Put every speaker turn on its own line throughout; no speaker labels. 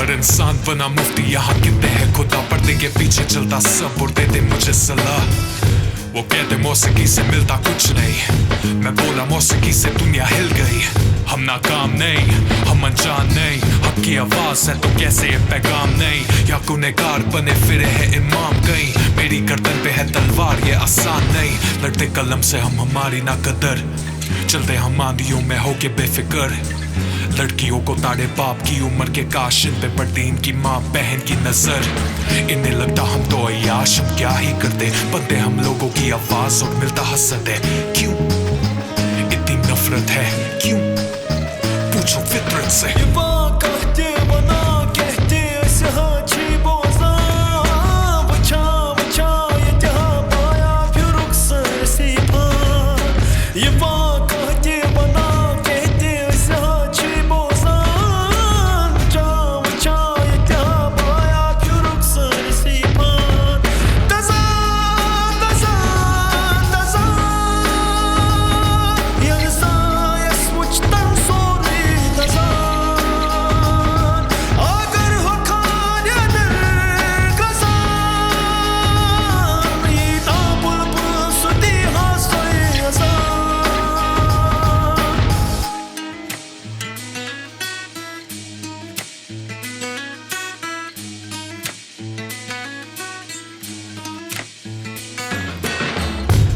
हर इंसान बना मुफ्ती, यहाँ कहते हैं खुदा, पर्दे के पीछे चलता सब और देते मुझे सलाह। वो कहते मौसीकी से मिलता कुछ नहीं, मैं बोला मौसीकी से दुनिया हिल गई। हम नाकाम नहीं, हम अनजान नहीं, हक की आवाज है तो कैसे ये पैगाम नहीं। या गुनहगार बने फिरे है इमाम कहीं, मेरी गर्दन पे है तलवार ये आसान नहीं। लड़ते कलम से हम हमारी ना कदर, चलते हम आंधियों में होके बेफिक्र। लड़कियों को ताड़े बाप की उम्र के काश, इन पे पड़ती इनकी माँ बहन की नजर। इन्हें लगता हम तो अय्याश, हम क्या ही करते, बनते हम लोगों की आवाज और मिलता हसद है। क्यों इतनी नफरत है, क्यों पूछो फितरत से।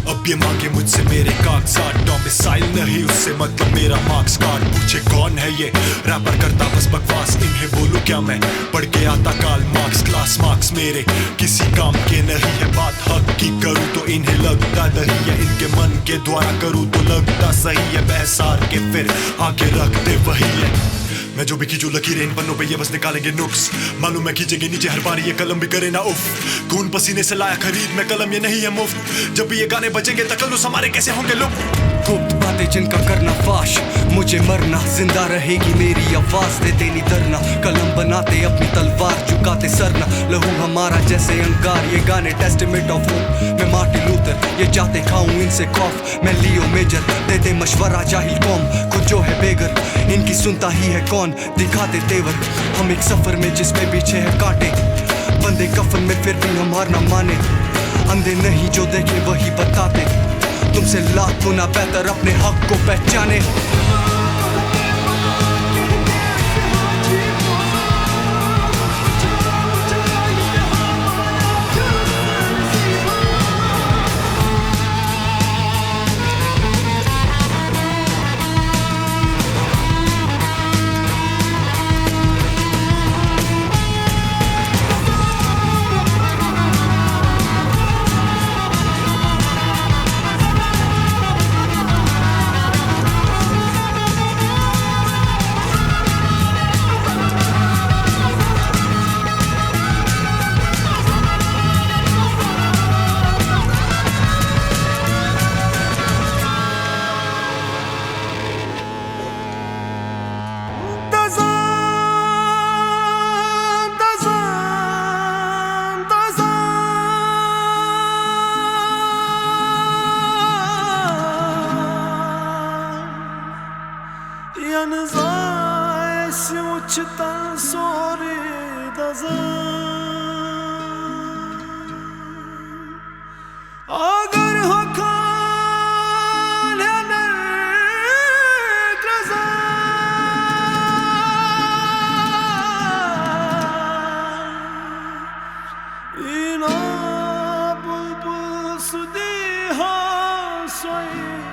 अब ये मांगे मुझसे मेरे कागजात, डोमिसाइल नहीं उससे मतलब मेरा मार्क्स कार्ड। पूछे कौन है ये रैपर करता बस बकवास, इन्हें बोलूं क्या मैं पढ़ के आता काल मार्क्स। क्लास मार्क्स मेरे किसी काम के नहीं है, बात हक की करूं तो इन्हें लगता दही है, इनके मन के द्वारा करूं तो लगता सही है। बहसार के फिर आगे रखते वही है, मैं जो भी खींचू लकीरें इन पन्नों पे ये बस निकालेंगे नुक्स। मालूम है खींचेंगे नीचे हर बार ये कलम भी करे ना उफ। खून पसीने से लाया खरीद में कलम, ये नहीं है मुफ्त। जब भी ये गाने बजेंगे तकल्लुस हमारे कैसे होंगे लुक।
गुप्त बातें जिनका करना फाश, मुझे मरना, जिंदा रहेगी मेरी आवाज दे देनी डरना। कलम बनाते अपनी तलवार झुकाते सरना, लहू हमारा जैसे अंगार, ये गाने टेस्टामेंट ऑफ होप। मैं मार्टिन लूथर, ये जाते खाऊं इनसे खौफ। मैं लियो मेजर, दे दे मशवरा जाहिल कौम, खुद जो है बेगर इनकी सुनता ही है कौन। दिखाते तेवर हम एक सफर में जिसमें पीछे है कांटे, बंदे कफन में फिर भी हम हार ना माने। अंधे नहीं जो देखे वही बताते, तुमसे लाख गुना बेहतर अपने हक को पहचाने।
Yanınıza esim uçtan sonra अगर हो bulbul su diha soy